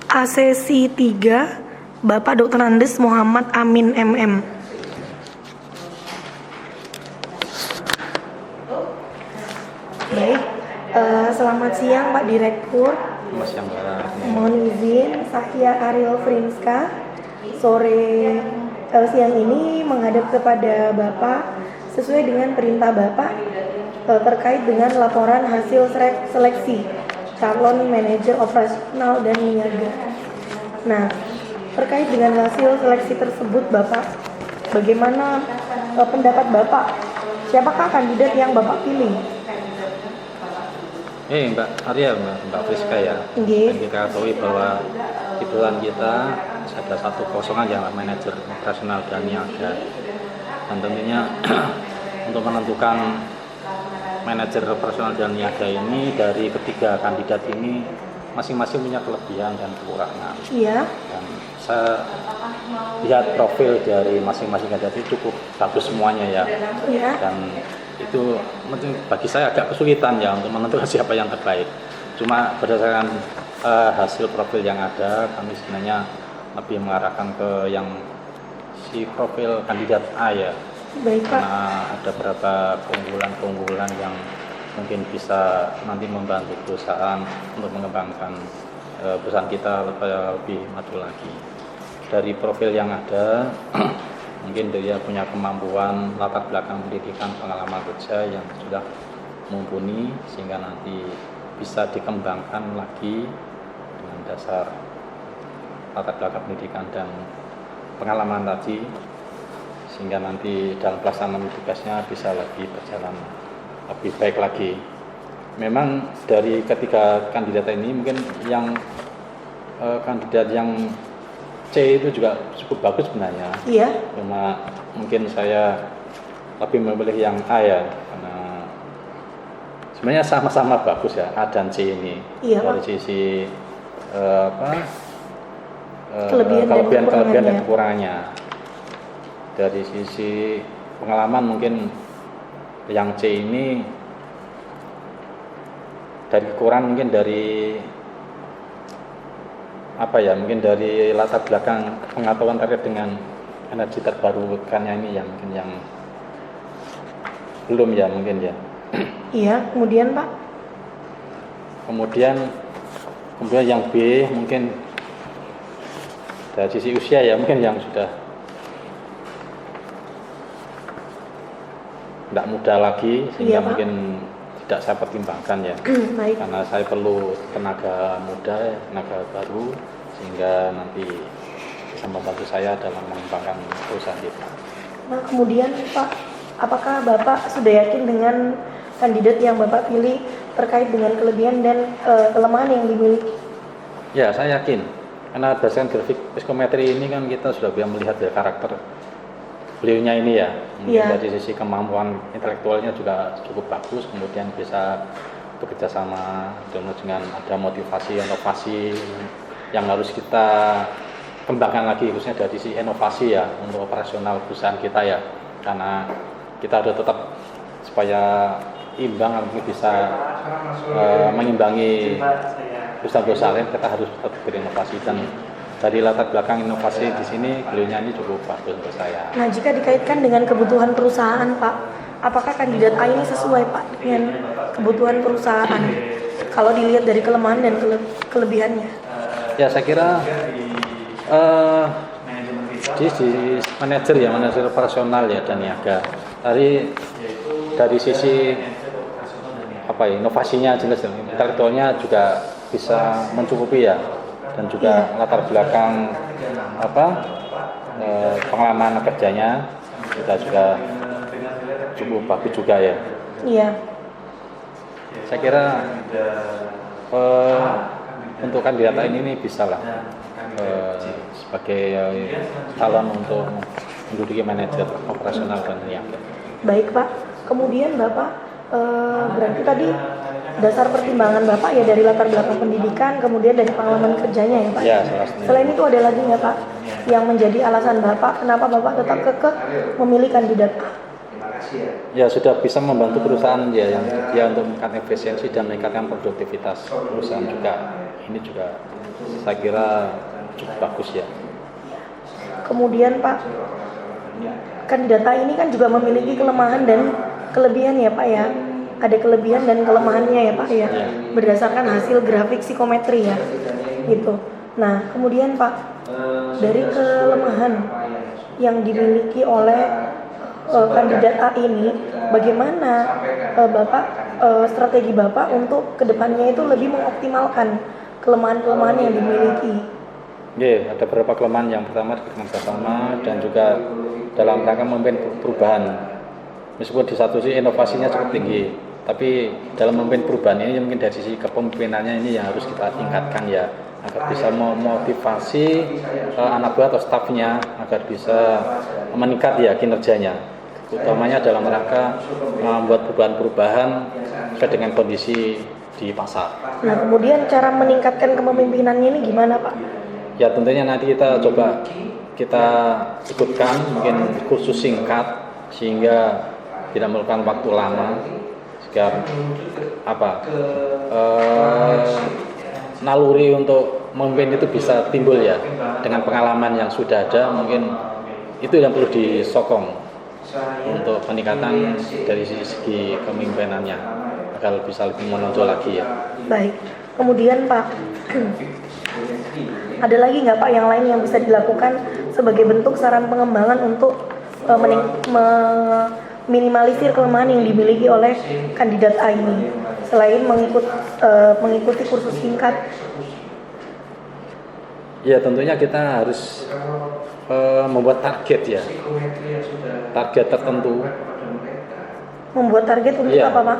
ASESI 3, Bapak Dr. Andes Muhammad Amin MM. Baik, selamat siang Pak Direktur. Selamat siang Mbak. Mohon izin, saya Ariel Frinska. Siang ini menghadap kepada Bapak sesuai dengan perintah Bapak terkait dengan laporan hasil seleksi calon manajer operasional dan niaga. Nah, terkait dengan hasil seleksi tersebut Bapak, bagaimana pendapat Bapak? Siapakah kandidat yang Bapak pilih? Mbak Arya, Mbak Friska ya. Okay. Dan kita ketahui bahwa di bulan kita ada satu kosongan yang manajer operasional dan niaga. Dan tentunya untuk menentukan manajer operasional dan niaga ini, dari ketiga kandidat ini masing-masing punya kelebihan dan kekurangan. Iya. Dan saya lihat profil dari masing-masing kandidat itu cukup bagus semuanya ya. Iya. Dan itu bagi saya agak kesulitan ya untuk menentukan siapa yang terbaik. Cuma berdasarkan hasil profil yang ada, kami sebenarnya lebih mengarahkan ke yang si profil kandidat A ya. Baik, Pak. Karena ada beberapa keunggulan yang mungkin bisa nanti membantu perusahaan untuk mengembangkan perusahaan kita lebih maju lagi. Dari profil yang ada, mungkin dia punya kemampuan, latar belakang pendidikan, pengalaman kerja yang sudah mumpuni, sehingga nanti bisa dikembangkan lagi dengan dasar latar belakang pendidikan dan pengalaman tadi, sehingga nanti dalam pelaksanaan tugasnya bisa lebih berjalan lebih baik lagi. Memang dari ketiga kandidat ini mungkin yang kandidat yang C itu juga cukup bagus sebenarnya. Iya. Cuma mungkin saya lebih memilih yang A ya, karena sebenarnya sama-sama bagus ya A dan C ini. Iya, dari sisi kelebihan dan kekurangannya. Dari sisi pengalaman mungkin yang C ini dari kekurangan mungkin dari mungkin dari latar belakang pengetahuan terkait dengan energi terbarukannya ini yang mungkin yang belum ya mungkin ya. Iya, kemudian Pak? Kemudian yang B mungkin dari sisi usia ya mungkin yang sudah tidak muda lagi, sehingga mungkin tidak saya pertimbangkan ya. Baik. Karena saya perlu tenaga muda, tenaga baru, sehingga nanti bisa membantu saya dalam mengembangkan perusahaan kita. Nah, kemudian Pak, apakah Bapak sudah yakin dengan kandidat yang Bapak pilih terkait dengan kelebihan dan kelemahan yang dimiliki? Ya, saya yakin. Karena berdasarkan grafik psikometri ini kan kita sudah bisa melihat dari karakter beliaunya ini ya. Mungkin dari sisi kemampuan intelektualnya juga cukup bagus, kemudian bisa bekerja sama dengan ada motivasi, inovasi yang harus kita kembangkan lagi, khususnya dari sisi inovasi ya untuk operasional perusahaan kita ya. Karena kita harus tetap supaya imbang, mungkin bisa mengimbangi perusahaan-perusahaan lain, kita harus tetap berinovasi. Dan dari latar belakang inovasi di sini, beliaunya ini cukup bagus untuk saya. Nah, jika dikaitkan dengan kebutuhan perusahaan, Pak, apakah kandidat A ini sesuai, Pak, dengan kebutuhan perusahaan? Kalau dilihat dari kelemahan dan kelebihannya. Ya, saya kira di manajer operasional ya dan niaga. Dari sisi inovasinya jelas, intelektualnya juga bisa mencukupi ya. Dan juga latar belakang pengalaman kerjanya kita juga cukup bagus juga ya. Iya. Saya kira untuk kandidat ini bisa lah sebagai calon untuk menduduki manajer operasional dan niaga. Baik Pak, kemudian Bapak berarti tadi dasar pertimbangan Bapak ya dari latar belakang pendidikan, kemudian dari pengalaman kerjanya ya Pak? Ya, selain itu ada lagi nggak Pak yang menjadi alasan Bapak kenapa Bapak tetap kekeh memilih kandidat A? Ya, sudah bisa membantu perusahaan ya yang untuk meningkatkan efisiensi dan meningkatkan produktivitas perusahaan juga. Ini juga saya kira cukup bagus ya. Kemudian Pak, kandidat A ini kan juga memiliki kelemahan dan kelebihan ya Pak ya. Ada kelebihan dan kelemahannya ya Pak ya, berdasarkan hasil grafik psikometri ya, gitu. Nah kemudian Pak, dari kelemahan yang dimiliki oleh kandidat A ini, bagaimana strategi Bapak untuk kedepannya itu lebih mengoptimalkan kelemahan-kelemahan yang dimiliki? Ada beberapa kelemahan. Yang pertama kerjasama dan juga dalam rangka memimpin perubahan. Meskipun di satu sisi inovasinya cukup tinggi, tapi dalam memimpin perubahan ini mungkin dari sisi kepemimpinannya ini yang harus kita tingkatkan ya, agar bisa memotivasi anak buah atau stafnya agar bisa meningkat ya kinerjanya, utamanya dalam rangka membuat perubahan-perubahan sesuai dengan kondisi di pasar. Nah kemudian cara meningkatkan kepemimpinannya ini gimana Pak? Ya tentunya nanti kita coba kita ikutkan mungkin kursus singkat sehingga tidak memerlukan waktu lama, sehingga naluri untuk memimpin itu bisa timbul ya dengan pengalaman yang sudah ada. Mungkin itu yang perlu disokong untuk peningkatan dari segi kepemimpinannya agar bisa lebih menonjol lagi ya. Baik, kemudian Pak, ada lagi nggak Pak yang lain yang bisa dilakukan sebagai bentuk saran pengembangan untuk minimalisir kelemahan yang dimiliki oleh kandidat A ini selain mengikuti kursus singkat? Ya tentunya kita harus membuat target ya, target tertentu. Membuat target untuk apa Pak?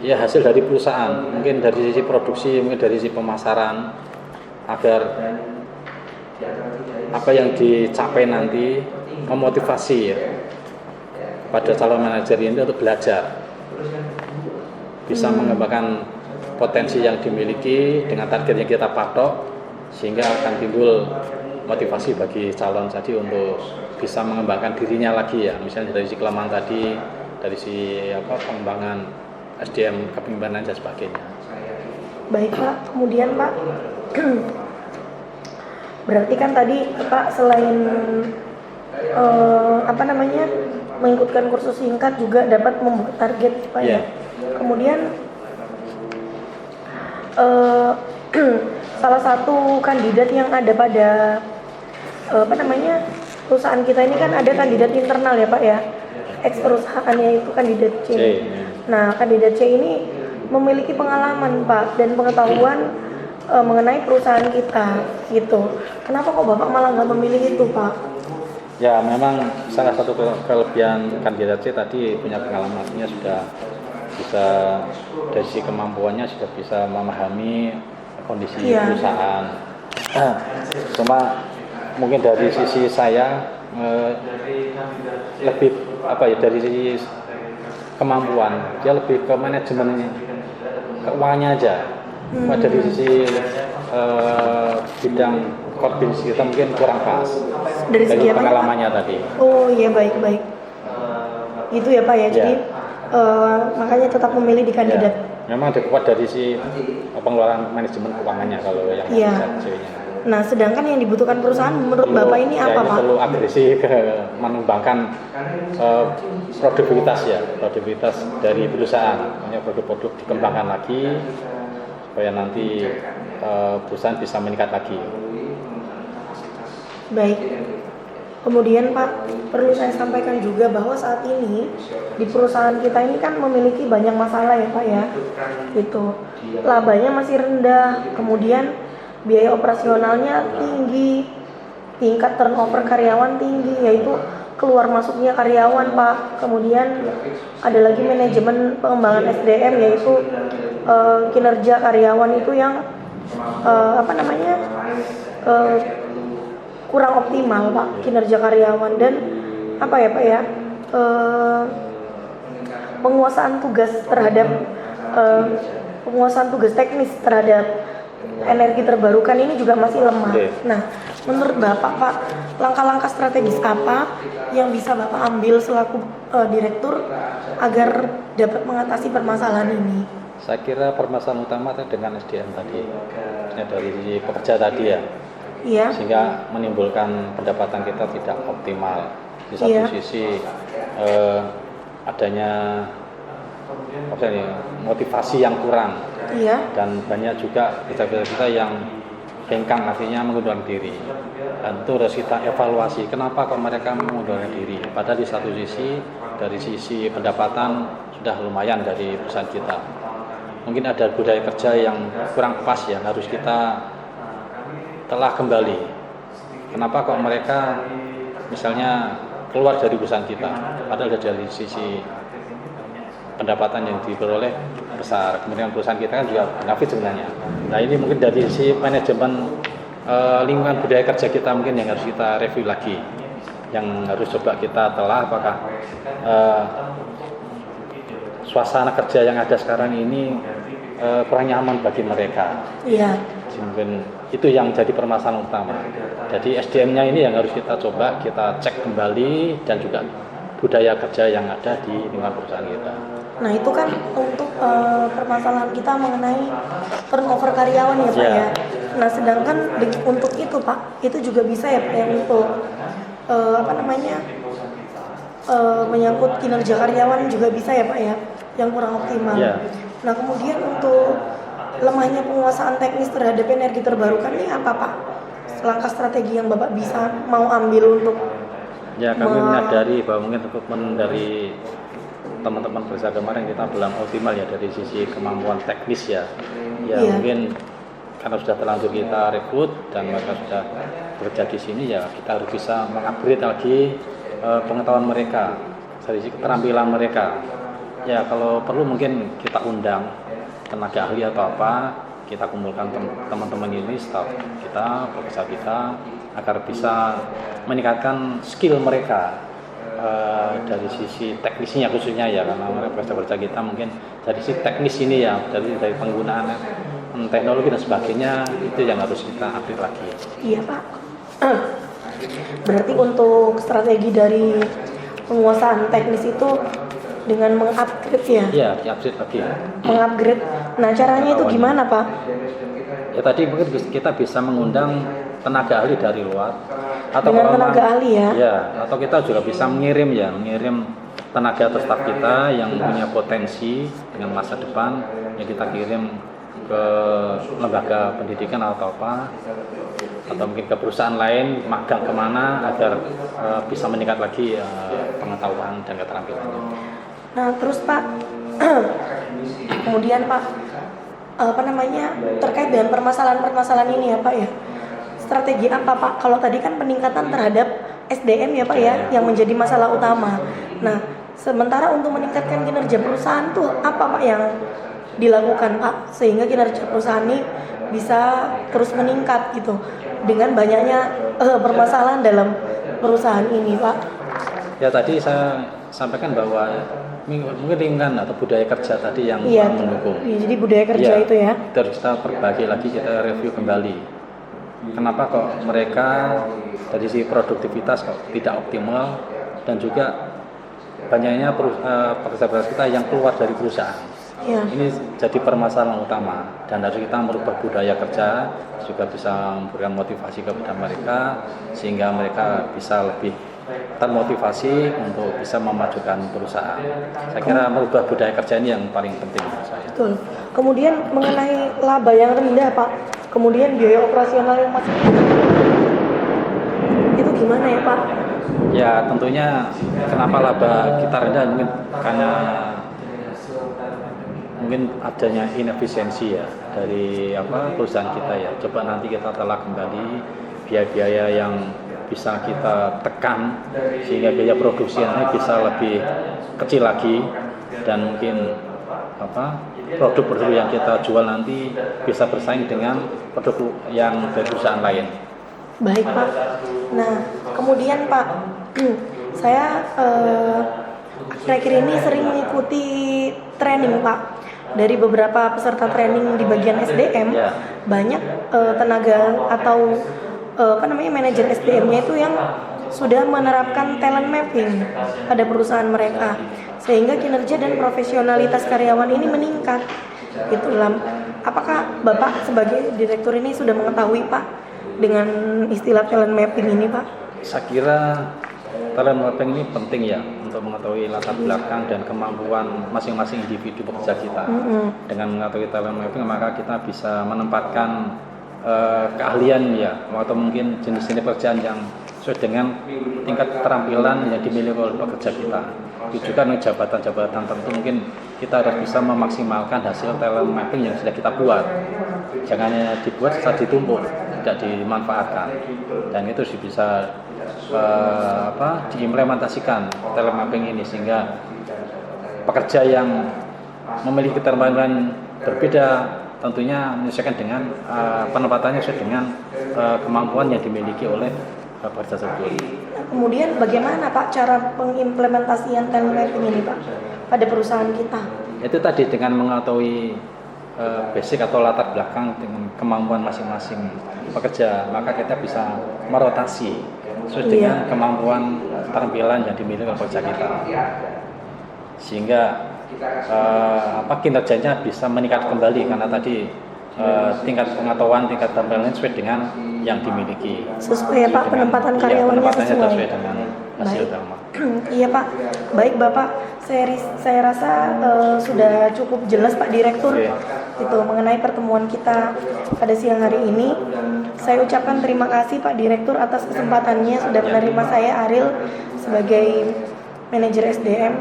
Ya hasil dari perusahaan, mungkin dari sisi produksi, mungkin dari sisi pemasaran, agar apa yang dicapai nanti memotivasi ya pada calon manajer ini untuk belajar, bisa mengembangkan potensi yang dimiliki dengan target yang kita patok, sehingga akan timbul motivasi bagi calon tadi untuk bisa mengembangkan dirinya lagi ya, misalnya dari sisi kelemahan tadi, dari sisi pengembangan SDM kepemimpinan dan sebagainya. Baik Pak, kemudian Pak, berarti kan tadi Pak selain mengikutkan kursus singkat juga dapat membuat target Pak ya. Kemudian salah satu kandidat yang ada pada perusahaan kita ini kan ada kandidat internal ya Pak ya, ex perusahaannya itu kandidat C. Nah kandidat C ini memiliki pengalaman Pak dan pengetahuan mengenai perusahaan kita gitu. Kenapa kok Bapak malah nggak memilih itu Pak? Ya memang salah satu kelebihan kandidat C tadi punya pengalamannya, sudah bisa dari sisi kemampuannya sudah bisa memahami kondisi perusahaan. Cuma mungkin dari sisi saya lebih dari sisi kemampuan dia lebih ke manajemen keuangannya aja. Dari sisi bidang koordinasi kita mungkin kurang pas dari pengalamannya tadi. Oh iya, baik itu ya Pak ya. Jadi makanya tetap memilih di kandidat. Memang kuat dari si pengeluaran manajemen keuangannya kalau yang C-nya. Nah sedangkan yang dibutuhkan perusahaan menurut Bapak ini apa Pak? Perlu agresi mengembangkan produktivitas dari perusahaan, makanya produk-produk dikembangkan lagi supaya nanti perusahaan bisa meningkat lagi. Baik. Kemudian Pak, perlu saya sampaikan juga bahwa saat ini di perusahaan kita ini kan memiliki banyak masalah ya Pak ya. Gitu. Labanya masih rendah, kemudian biaya operasionalnya tinggi, tingkat turnover karyawan tinggi, yaitu keluar masuknya karyawan Pak. Kemudian ada lagi manajemen pengembangan SDM, yaitu kinerja karyawan itu yang kurang optimal Pak, kinerja karyawan. Dan penguasaan tugas teknis terhadap energi terbarukan ini juga masih lemah. Nah, menurut Bapak Pak, langkah-langkah strategis apa yang bisa Bapak ambil selaku direktur agar dapat mengatasi permasalahan ini? Saya kira permasalahan utama dengan SDM tadi, ya, dari sisi pekerja tadi ya, Iya. sehingga menimbulkan pendapatan kita tidak optimal. Di satu Iya. sisi adanya motivasi yang kurang, Iya. dan banyak juga pekerja kita yang hengkang, artinya mengundurkan diri. Dan itu harus kita evaluasi, kenapa kok mereka mengundurkan diri. Padahal di satu sisi, dari sisi pendapatan sudah lumayan dari perusahaan kita. Mungkin ada budaya kerja yang kurang pas yang harus kita telah kembali. Kenapa kok mereka misalnya keluar dari perusahaan kita, padahal dari sisi pendapatan yang diperoleh besar. Kemudian perusahaan kita kan juga benefit sebenarnya. Nah, ini mungkin dari sisi manajemen lingkungan budaya kerja kita mungkin yang harus kita review lagi, yang harus coba kita telah apakah suasana kerja yang ada sekarang ini kurang nyaman bagi mereka. Iya. Mungkin itu yang jadi permasalahan utama. Jadi SDM-nya ini yang harus kita coba kita cek kembali, dan juga budaya kerja yang ada di lingkungan perusahaan kita. Nah, itu kan untuk permasalahan kita mengenai turnover karyawan ya Pak ya. Nah, sedangkan untuk itu Pak, itu juga bisa ya Pak, yang untuk menyangkut kinerja karyawan juga bisa ya Pak ya, yang kurang optimal. Ya. Nah, kemudian untuk lemahnya penguasaan teknis terhadap energi terbarukan ini apa Pak? Langkah strategi yang Bapak bisa mau ambil untuk Ya, kami menyadari bahwa mungkin rekrutmen dari teman-teman kerja kemarin kita belum optimal ya dari sisi kemampuan teknis ya. Ya, Iya. mungkin karena sudah terlanjur kita rekrut dan mereka sudah bekerja di sini, ya kita harus bisa mengupgrade lagi pengetahuan mereka, dari sisi keterampilan mereka. Ya, kalau perlu mungkin kita undang tenaga ahli atau apa, kita kumpulkan teman-teman ini, staf kita, pekerja kita, agar bisa meningkatkan skill mereka dari sisi teknisnya khususnya ya, karena mereka kerja kita mungkin dari sisi teknis ini ya, dari penggunaan teknologi dan sebagainya, itu yang harus kita update lagi. Iya Pak. Berarti untuk strategi dari penguasaan teknis itu dengan mengupgrade ya? Iya, diupdate lagi. Mengupgrade. Nah, caranya itu gimana Pak? Ya tadi mungkin kita bisa mengundang tenaga ahli dari luar, atau Dengan kalau tenaga ahli ya? Ya, atau kita juga bisa mengirim tenaga atau staf kita yang punya potensi dengan masa depan, yang kita kirim ke lembaga pendidikan atau apa, atau mungkin ke perusahaan lain, magang kemana agar bisa meningkat lagi pengetahuan dan keterampilannya. Nah, terus Pak, kemudian Pak, terkait dengan permasalahan-permasalahan ini ya Pak ya, strategi apa Pak? Kalau tadi kan peningkatan terhadap SDM ya Pak ya, yang menjadi masalah utama. Nah, sementara untuk meningkatkan kinerja perusahaan tuh apa Pak yang dilakukan Pak, sehingga kinerja perusahaan ini bisa terus meningkat gitu, dengan banyaknya permasalahan dalam perusahaan ini Pak? Ya, tadi saya sampaikan bahwa mungkin lingkungan atau budaya kerja tadi yang mendukung. Jadi budaya kerja itu ya. Terus kita perbaiki lagi, kita review kembali. Kenapa kok mereka dari sisi produktivitas kok tidak optimal, dan juga banyaknya pekerja-pekerja kita yang keluar dari perusahaan. Ya. Ini jadi permasalahan utama, dan harus kita merubah budaya kerja, juga bisa memberikan motivasi kepada mereka sehingga mereka bisa lebih termotivasi untuk bisa memajukan perusahaan. Saya kira merubah budaya kerja ini yang paling penting menurut saya. Betul. Kemudian mengenai laba yang rendah Pak, kemudian biaya operasional yang masih itu gimana ya Pak? Ya, tentunya kenapa laba kita rendah mungkin karena adanya inefisiensi ya dari perusahaan kita ya. Coba nanti kita telah kembali biaya-biaya yang bisa kita tekan sehingga biaya produksinya bisa lebih kecil lagi, dan mungkin produk-produk yang kita jual nanti bisa bersaing dengan produk yang dari perusahaan lain. Baik Pak. Nah, kemudian Pak, saya akhir-akhir ini sering mengikuti training Pak dari beberapa peserta training di bagian SDM. Ya. Banyak tenaga atau manajer SDM-nya itu yang sudah menerapkan talent mapping pada perusahaan mereka, sehingga kinerja dan profesionalitas karyawan ini meningkat. Itu apakah Bapak sebagai direktur ini sudah mengetahui Pak dengan istilah talent mapping ini Pak? Saya kira talent mapping ini penting ya untuk mengetahui latar belakang dan kemampuan masing-masing individu pekerja kita. Dengan mengetahui talent mapping maka kita bisa menempatkan keahlian ya atau mungkin jenis-jenis pekerjaan yang sesuai dengan tingkat keterampilan yang dimiliki oleh pekerja kita. Itu juga untuk jabatan-jabatan tertentu mungkin kita harus bisa memaksimalkan hasil talent mapping yang sudah kita buat. Jangan hanya dibuat saat ditumpuk, tidak dimanfaatkan. Dan itu bisa diimplementasikan talent mapping ini sehingga pekerja yang memiliki keterampilan berbeda tentunya menyesuaikan dengan penempatannya sesuai dengan kemampuan yang dimiliki oleh pekerja tersebut. Kemudian bagaimana Pak cara pengimplementasian talent mapping ini Pak pada perusahaan kita? Itu tadi dengan mengetahui basic atau latar belakang dengan kemampuan masing-masing pekerja, maka kita bisa merotasi sesuai dengan kemampuan keterampilan yang dimiliki oleh pekerja kita, sehingga kinerjanya bisa meningkat kembali karena tadi tingkat pengetahuan, tingkat keterampilan sesuai dengan yang dimiliki. Sesuai ya Pak, penempatan karyawannya sesuai dengan hasil utama. Iya Pak, baik Bapak, saya rasa sudah cukup jelas Pak Direktur itu mengenai pertemuan kita pada siang hari ini. Saya ucapkan terima kasih Pak Direktur atas kesempatannya sudah menerima saya Ariel sebagai manajer SDM.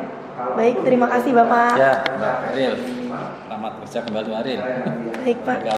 Baik, terima kasih Bapak. Ya, Mbak Ariel. Selamat kerja kembali Ariel. Baik Pak.